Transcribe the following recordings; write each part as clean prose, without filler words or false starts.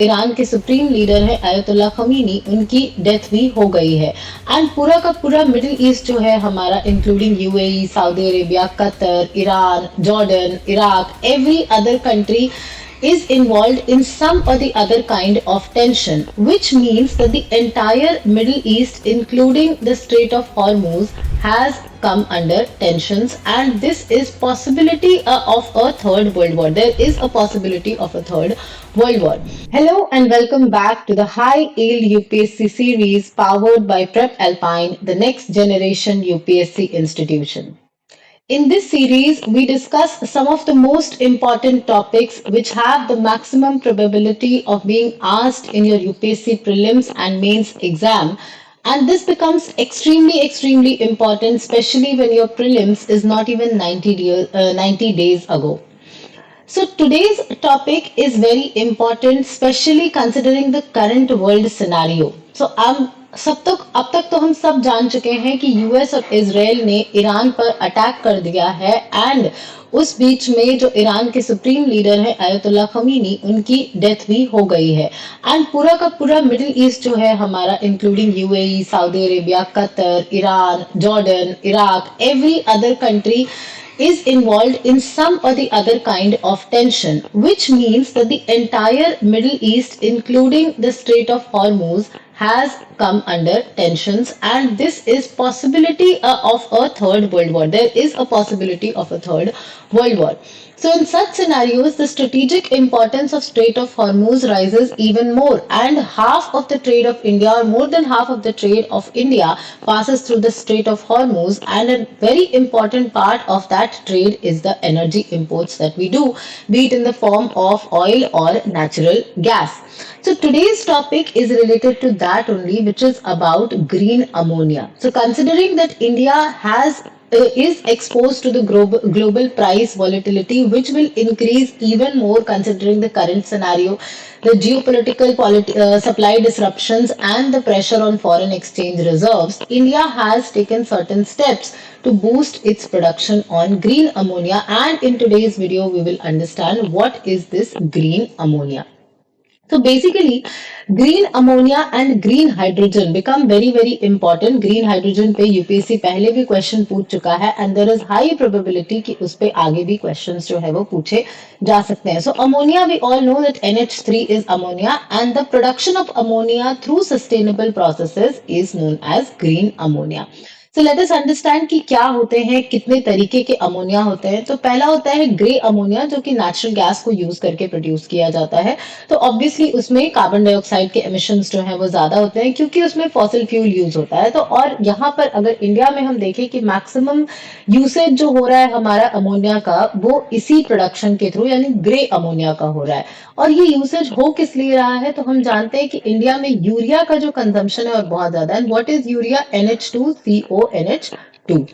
Iran के supreme leader है ayatollah Khomeini, उनकी डेथ भी हो गई है। एंड पूरा का पूरा मिडिल ईस्ट जो है हमारा, including UAE, Saudi Arabia, Qatar, Iran, Jordan, Iraq, every other country is involved in some or the other kind of tension, which means that the entire Middle East, including the Strait of Hormuz, has come under tensions, and this is possibility of a third world war. There is a possibility of a third world war. Hello and welcome back to the High Yield UPSC series powered by Prep Alpine, the next generation UPSC institution. In this series, we discuss some of the most important topics which have the maximum probability of being asked in your UPSC prelims and mains exam. And this becomes extremely important, especially when your prelims is not even 90 days ago. So today's topic is very important, especially considering the current world scenario. So अब तक तो हम सब जान चुके हैं कि US और इजराइल ने ईरान पर अटैक कर दिया है, एंड उस बीच में जो ईरान के सुप्रीम लीडर है आयतुल्ला खमीनी, उनकी डेथ भी हो गई है। एंड पूरा का पूरा मिडिल ईस्ट जो है हमारा, including UAE, Saudi Arabia, Qatar, Iran, Jordan, Iraq, every other country is involved in some or the other kind of tension, which means that the entire Middle East, including the Strait of Hormuz, has come under tensions, and this is possibility of a third world war. There is a possibility of a third world war. So in such scenarios, the strategic importance of Strait of Hormuz rises even more, and half of the trade of India, or more than half of the trade of India, passes through the Strait of Hormuz, and a very important part of that trade is the energy imports that we do, be it in the form of oil or natural gas. So today's topic is related to that only, which is about green ammonia. So considering that India is exposed to the global price volatility, which will increase even more considering the current scenario, the geopolitical supply disruptions, and the pressure on foreign exchange reserves. India has taken certain steps to boost its production on green ammonia, and in today's video we will understand what is this green ammonia. So basically, green ammonia and green hydrogen become very important. Green hydrogen पे UPSC पहले भी question पूछ चुका है, and there is high probability कि उस पे आगे भी क्वेश्चंस जो है वो पूछे जा सकते हैं. So ammonia, we all know that NH3 is ammonia, and the production of ammonia through sustainable processes is known as green ammonia. So let us understand कि क्या होते हैं, कितने तरीके के अमोनिया होते हैं. तो पहला होता है ग्रे अमोनिया, जो कि नेचुरल गैस को यूज करके प्रोड्यूस किया जाता है. तो ऑब्वियसली उसमें कार्बन डाइऑक्साइड के एमिशंस जो हैं वो ज्यादा होते हैं, क्योंकि उसमें फॉसिल फ्यूल यूज होता है. तो और यहाँ पर अगर इंडिया में हम देखें कि मैक्सिमम यूसेज जो हो रहा है हमारा अमोनिया का, वो इसी प्रोडक्शन के थ्रू, यानी ग्रे अमोनिया का हो रहा है. और ये यूसेज हो किस लिए रहा है, तो हम जानते हैं कि इंडिया में यूरिया का जो कंजम्पशन है और बहुत ज्यादा है. What is urea? NH2CONH2.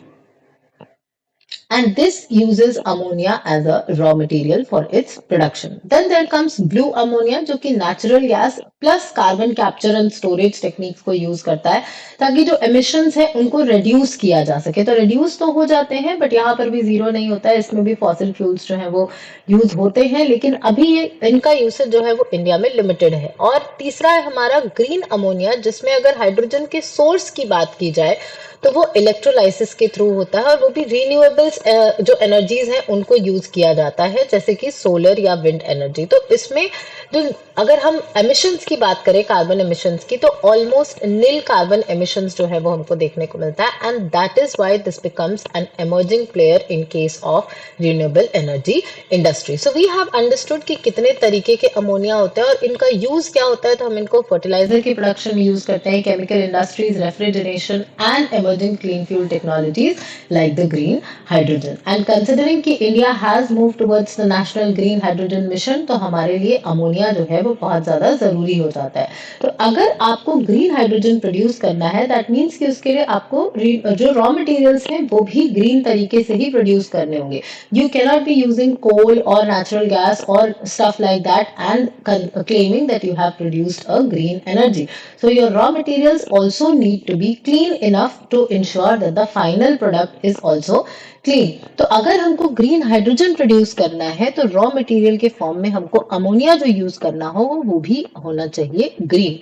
And this uses ammonia as a raw material for its production. Then there comes blue ammonia, जो कि natural gas plus carbon capture and storage techniques को use करता है, ताकि जो emissions है उनको reduce किया जा सके. तो reduce तो हो जाते हैं, but यहाँ पर भी zero नहीं होता है, इसमें भी fossil fuels जो है वो use होते हैं, लेकिन अभी ये इनका usage जो है वो इंडिया में limited है. और तीसरा है हमारा green ammonia, जिसमें अगर हाइड्रोजन के सोर्स की बात की जाए तो वो इलेक्ट्रोलाइसिस के थ्रू होता है, और वो भी रिन्यूएबल्स जो एनर्जीज हैं उनको यूज किया जाता है, जैसे कि सोलर या विंड एनर्जी. तो इसमें जो अगर हम एमिशंस की बात करें, कार्बन एमिशंस की, तो ऑलमोस्ट नील कार्बन एमिशंस जो है वो हमको देखने को मिलता है, and that is why this becomes an emerging player in case of renewable energy industry. So we have understood कि कितने तरीके के अमोनिया होते हैं और इनका यूज क्या होता है. तो हम इनको फर्टिलाइजर की प्रोडक्शन में यूज करते हैं, chemical industries, refrigeration and emerging clean fuel technologies like the green hydrogen. And considering कि India has moved towards the national green hydrogen mission, तो हमारे लिए अमोनिया जो है वो बहुत ज्यादा जरूरी हो जाता है. तो अगर आपको ग्रीन हाइड्रोजन प्रोड्यूस करना है, दैट मीन्स कि उसके लिए आपको जो रॉ मटेरियल्स हैं वो भी ग्रीन तरीके से ही प्रोड्यूस करने होंगे. यू कैनॉट बी यूजिंग कोल और नेचुरल गैस और stuff like that and claiming that you have produced a green energy. So your raw materials also need to be clean enough to ensure that the final product is also clean. तो अगर हमको green hydrogen produce करना है तो raw material के form में हमको ammonia जो प्रोड्यूस करना हो वो भी होना चाहिए green.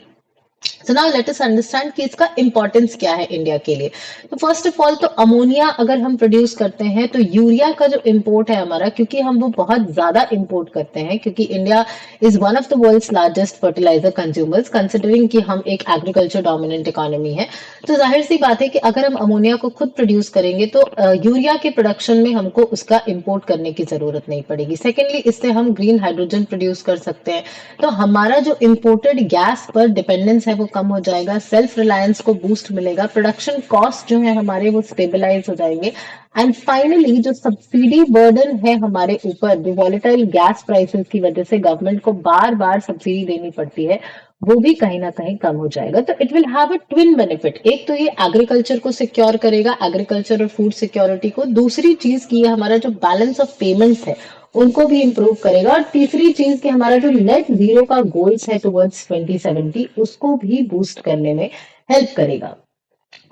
So now let us understand कि इसका इंपॉर्टेंस क्या है इंडिया के लिए। तो फर्स्ट ऑफ ऑल तो अमोनिया अगर हम प्रोड्यूस करते हैं तो यूरिया का जो इंपोर्ट है हमारा, क्योंकि हम वो बहुत ज्यादा इंपोर्ट करते हैं, क्योंकि India is one of the world's largest fertiliser consumers, considering कि हम एक एग्रीकल्चर डोमिनेंट इकोनॉमी है। तो जाहिर सी बात है कि अगर हम अमोनिया को खुद प्रोड्यूस करेंगे तो यूरिया के प्रोडक्शन में हमको उसका इंपोर्ट करने की जरूरत नहीं पड़ेगी। सेकेंडली, इससे हम ग्रीन हाइड्रोजन प्रोड्यूस कर सकते हैं। तो हमारा जो इंपोर्टेड गैस पर डिपेंडेंस है वो कम हो जाएगा, सेल्फ रिलायंस को बूस्ट मिलेगा, प्रोडक्शन कॉस्ट जो है हमारे वो स्टेबलाइज हो जाएंगे। एंड फाइनली जो सब्सिडी बर्डन है हमारे ऊपर, जो वॉलेटाइल गैस प्राइसेस की वजह से गवर्नमेंट को बार बार सब्सिडी देनी पड़ती है, वो भी कहीं ना कहीं कम हो जाएगा। तो it will have a twin benefit. एक तो ये एग्रीकल्चर को सिक्योर करेगा, एग्रीकल्चर और फूड सिक्योरिटी को। दूसरी चीज की हमारा जो बैलेंस ऑफ पेमेंट्स है उनको भी इंप्रूव करेगा। और तीसरी चीज कि हमारा जो नेट जीरो का गोल्स है टुवर्ड्स 2070 उसको भी बूस्ट करने में हेल्प करेगा।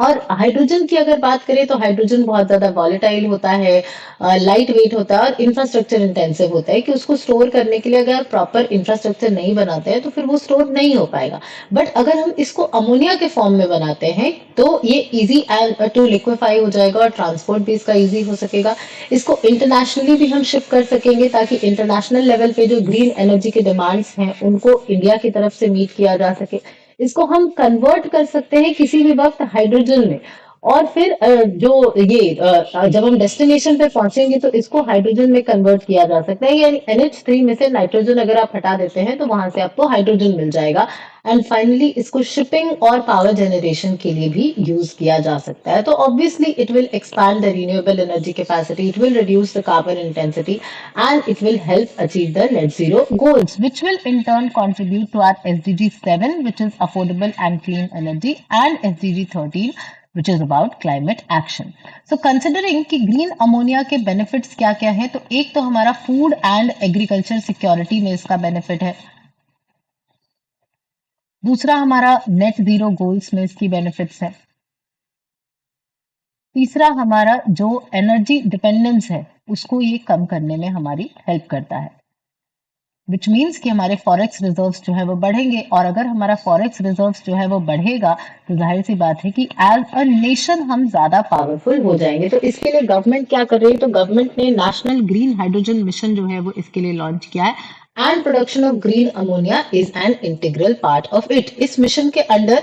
और हाइड्रोजन की अगर बात करें तो हाइड्रोजन बहुत ज्यादा वॉलेटाइल होता है, लाइट वेट होता है और इंफ्रास्ट्रक्चर इंटेंसिव होता है, कि उसको स्टोर करने के लिए अगर प्रॉपर इंफ्रास्ट्रक्चर नहीं बनाते हैं तो फिर वो स्टोर नहीं हो पाएगा। बट अगर हम इसको अमोनिया के फॉर्म में बनाते हैं तो ये इजी टू लिक्विफाई हो जाएगा और ट्रांसपोर्ट भी इसका इजी हो सकेगा। इसको इंटरनेशनली भी हम शिप कर सकेंगे ताकि इंटरनेशनल लेवल पे जो ग्रीन एनर्जी के डिमांड्स हैं उनको इंडिया की तरफ से मीट किया जा सके। इसको हम कन्वर्ट कर सकते हैं किसी भी वक्त हाइड्रोजन में, और फिर जब हम डेस्टिनेशन पे पहुंचेंगे तो इसको हाइड्रोजन में कन्वर्ट किया जा सकता है। यानी NH3 में से नाइट्रोजन अगर आप हटा देते हैं तो वहां से आपको हाइड्रोजन मिल जाएगा। एंड फाइनली इसको शिपिंग और पावर जनरेशन के लिए भी यूज किया जा सकता है। तो obviously it will expand the renewable energy capacity, it will reduce the carbon intensity and it will help achieve the net zero goals, which will in turn contribute to our SDG 7, which is affordable and clean energy, and SDG 13, which is about climate action. So considering कि green ammonia के benefits क्या क्या है, तो एक तो हमारा food and agriculture security में इसका benefit है। दूसरा हमारा net zero goals में इसकी benefits है। तीसरा हमारा जो एनर्जी डिपेंडेंस है उसको ये कम करने में हमारी हेल्प करता है, विच मीन्स कि हमारे फॉरेक्स रिजर्व्स जो है वो बढ़ेंगे। और अगर हमारा फॉरेक्स रिजर्व्स जो है वो बढ़ेगा तो जाहिर सी बात है कि एज अ नेशन हम ज्यादा पावरफुल हो जाएंगे। तो इसके लिए गवर्नमेंट क्या कर रही है, तो गवर्नमेंट ने नेशनल ग्रीन हाइड्रोजन मिशन जो है वो इसके लिए लॉन्च किया है। And production of green ammonia is an integral part of it. इस मिशन के अंडर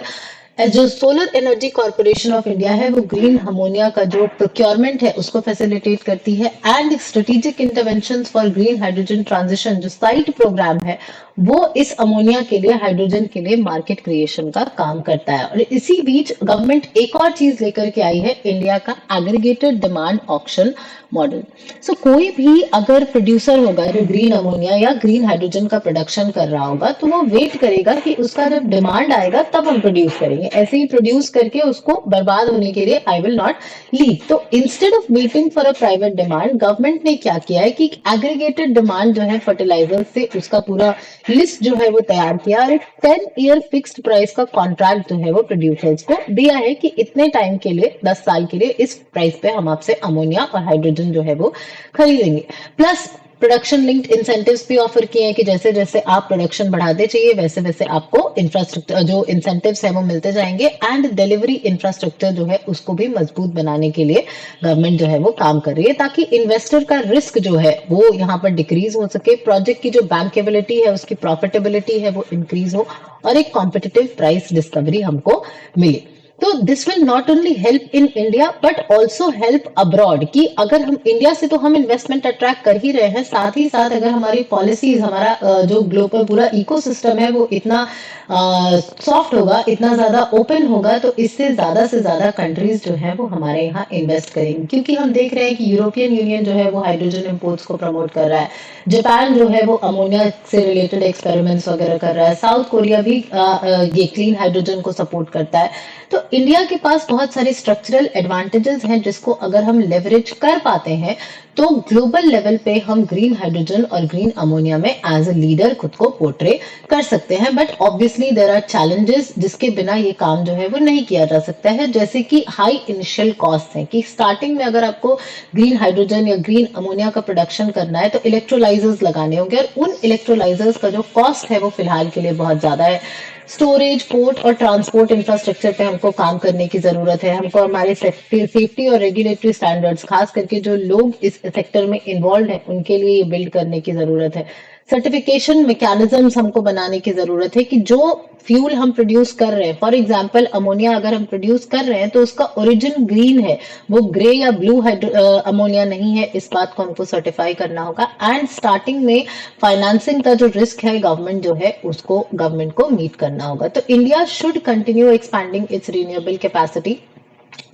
जो solar energy corporation of India है वो ग्रीन अमोनिया का जो प्रोक्योरमेंट है उसको फैसिलिटेट करती है। And strategic interventions for green hydrogen transition जो साइट प्रोग्राम है वो इस अमोनिया के लिए, हाइड्रोजन के लिए मार्केट क्रिएशन का काम करता है। और इसी बीच गवर्नमेंट एक और चीज लेकर के आई है, इंडिया का एग्रीगेटेड डिमांड ऑक्शन मॉडल। सो कोई भी अगर प्रोड्यूसर होगा जो ग्रीन अमोनिया या ग्रीन हाइड्रोजन का प्रोडक्शन कर रहा होगा तो वो वेट करेगा कि उसका जब डिमांड आएगा तब हम प्रोड्यूस करेंगे। ऐसे ही प्रोड्यूस करके उसको बर्बाद होने के लिए आई विल नॉट लीव। तो instead of waiting for a private demand, government ने क्या किया है कि एग्रीगेटेड डिमांड जो है फर्टिलाइजर से उसका पूरा लिस्ट जो है वो तैयार किया और एक 10-year फिक्स्ड प्राइस का कॉन्ट्रैक्ट जो है वो प्रोड्यूसर्स को दिया है कि इतने टाइम के लिए, 10 साल के लिए इस प्राइस पे हम आपसे अमोनिया और हाइड्रोजन जो है वो खरीदेंगे। प्लस प्रोडक्शन लिंक्ड इंसेंटिव्स भी ऑफर किए हैं कि जैसे जैसे आप प्रोडक्शन बढ़ाते चाहिए वैसे वैसे आपको इंफ्रास्ट्रक्चर जो इंसेंटिव्स है वो मिलते जाएंगे। एंड डिलीवरी इंफ्रास्ट्रक्चर जो है उसको भी मजबूत बनाने के लिए गवर्नमेंट जो है वो काम कर रही है ताकि इन्वेस्टर का रिस्क जो है वो यहाँ पर डिक्रीज हो सके, प्रोजेक्ट की जो बैंकेबिलिटी है उसकी प्रॉफिटेबिलिटी है वो इंक्रीज हो और एक कॉम्पिटिटिव प्राइस डिस्कवरी हमको मिले। तो this will not only help in India but also help abroad, कि अगर हम इंडिया से तो हम इन्वेस्टमेंट अट्रैक्ट कर ही रहे हैं, साथ ही साथ अगर हमारी पॉलिसीज, हमारा जो ग्लोबल पूरा इकोसिस्टम है वो इतना सॉफ्ट होगा, इतना ज्यादा ओपन होगा, तो इससे से ज्यादा कंट्रीज जो है वो हमारे यहाँ इन्वेस्ट करेंगे। क्योंकि हम देख रहे हैं कि यूरोपियन यूनियन जो है वो हाइड्रोजन इम्पोर्ट्स को प्रमोट कर रहा है, जापान जो है वो अमोनिया से रिलेटेड एक्सपेरिमेंट्स वगैरह कर रहा है, साउथ कोरिया भी ये क्लीन हाइड्रोजन को सपोर्ट करता है। तो इंडिया के पास बहुत सारे स्ट्रक्चरल एडवांटेजेस हैं जिसको अगर हम लेवरेज कर पाते हैं तो ग्लोबल लेवल पे हम ग्रीन हाइड्रोजन और ग्रीन अमोनिया में एज अ लीडर खुद को पोर्ट्रे कर सकते हैं, but obviously there are challenges जिसके बिना ये काम जो है वो नहीं किया जा सकता है, जैसे कि हाई इनिशियल कॉस्ट है कि स्टार्टिंग में अगर आपको ग्रीन हाइड्रोजन या ग्रीन अमोनिया का प्रोडक्शन करना है तो इलेक्ट्रोलाइजर्स लगाने होंगे, और उन इलेक्ट्रोलाइजर्स का जो कॉस्ट है वो फिलहाल के लिए बहुत ज्यादा है। स्टोरेज, पोर्ट और ट्रांसपोर्ट इंफ्रास्ट्रक्चर पे हमको काम करने की जरूरत है। हमको हमारे सेफ्टी और रेगुलेटरी स्टैंडर्ड्स, खास करके जो लोग इस सेक्टर में इन्वॉल्व हैं उनके लिए ये बिल्ड करने की जरूरत है। सर्टिफिकेशन मैकेनिज्म्स हमको बनाने की जरूरत है कि जो फ्यूल हम प्रोड्यूस कर रहे हैं, फॉर एग्जांपल अमोनिया अगर हम प्रोड्यूस कर रहे हैं तो उसका ओरिजिन ग्रीन है, वो ग्रे या ब्लू अमोनिया नहीं है, इस बात को हमको सर्टिफाई करना होगा। एंड स्टार्टिंग में फाइनेंसिंग का जो रिस्क है गवर्नमेंट जो है उसको गवर्नमेंट को मीट करना होगा। तो India should continue expanding it's renewable capacity,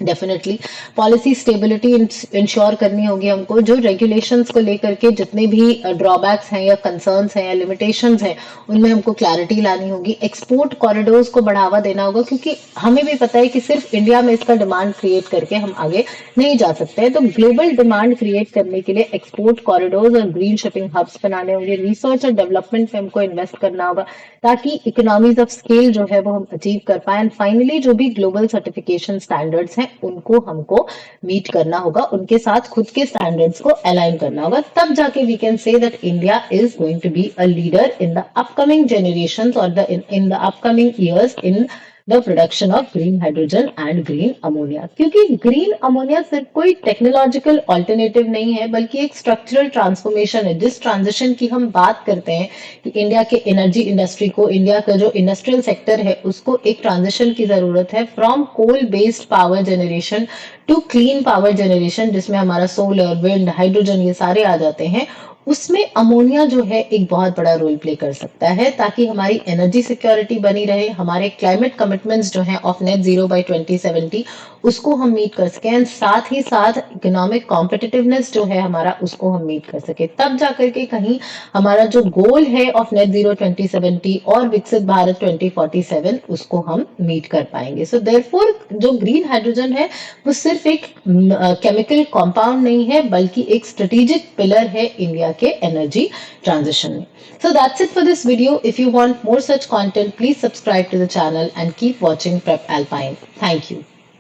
definitely policy stability ensure करनी होगी हमको। जो रेगुलेशंस को लेकर के जितने भी ड्रॉबैक्स हैं या कंसर्न्स हैं या लिमिटेशंस हैं उनमें हमको क्लैरिटी लानी होगी। एक्सपोर्ट कॉरिडोर्स को बढ़ावा देना होगा, क्योंकि हमें भी पता है कि सिर्फ इंडिया में इसका डिमांड क्रिएट करके हम आगे नहीं जा सकते हैं। तो ग्लोबल डिमांड क्रिएट करने के लिए एक्सपोर्ट कॉरिडोर्स और ग्रीन शिपिंग हब्स बनाने होंगे। रिसर्च और डेवलपमेंट में हमको इन्वेस्ट करना होगा ताकि इकोनॉमीज ऑफ स्केल जो है वो हम अचीव कर पाए। एंड फाइनली जो भी ग्लोबल सर्टिफिकेशन स्टैंडर्ड्स हैं उनको हमको मीट करना होगा, उनके साथ खुद के स्टैंडर्ड्स को अलाइन करना होगा, तब जाके we can say that India is going to be a leader in the upcoming generations और in the upcoming years in the production of green hydrogen and green ammonia. क्योंकि ग्रीन अमोनिया सिर्फ कोई technological alternative नहीं है बल्कि एक structural transformation है। जिस ट्रांजिशन की हम बात करते हैं कि इंडिया के एनर्जी इंडस्ट्री को, इंडिया का जो इंडस्ट्रियल सेक्टर है उसको एक ट्रांजिशन की जरूरत है from coal based power generation to clean power generation, जिसमें हमारा सोलर, विंड, हाइड्रोजन ये सारे आ जाते हैं। उसमें अमोनिया जो है एक बहुत बड़ा रोल प्ले कर सकता है ताकि हमारी एनर्जी सिक्योरिटी बनी रहे, हमारे क्लाइमेट कमिटमेंट्स जो हैं ऑफ नेट जीरो बाय 2070 उसको हम मीट कर सकें, एंड साथ ही साथ इकोनॉमिक कॉम्पिटिटिवनेस जो है हमारा उसको हम मीट कर सके। तब जाकर के कहीं हमारा जो गोल है ऑफ नेट जीरो 2070 और विकसित भारत 2047 उसको हम मीट कर पाएंगे। सो देयरफॉर जो ग्रीन हाइड्रोजन है वो सिर्फ एक केमिकल कंपाउंड नहीं है बल्कि एक स्ट्रेटेजिक पिलर है इंडिया के एनर्जी ट्रांजिशन में। So that's it for this video. If you want more such content, please subscribe to the channel and keep watching Prep Alpine. Thank you.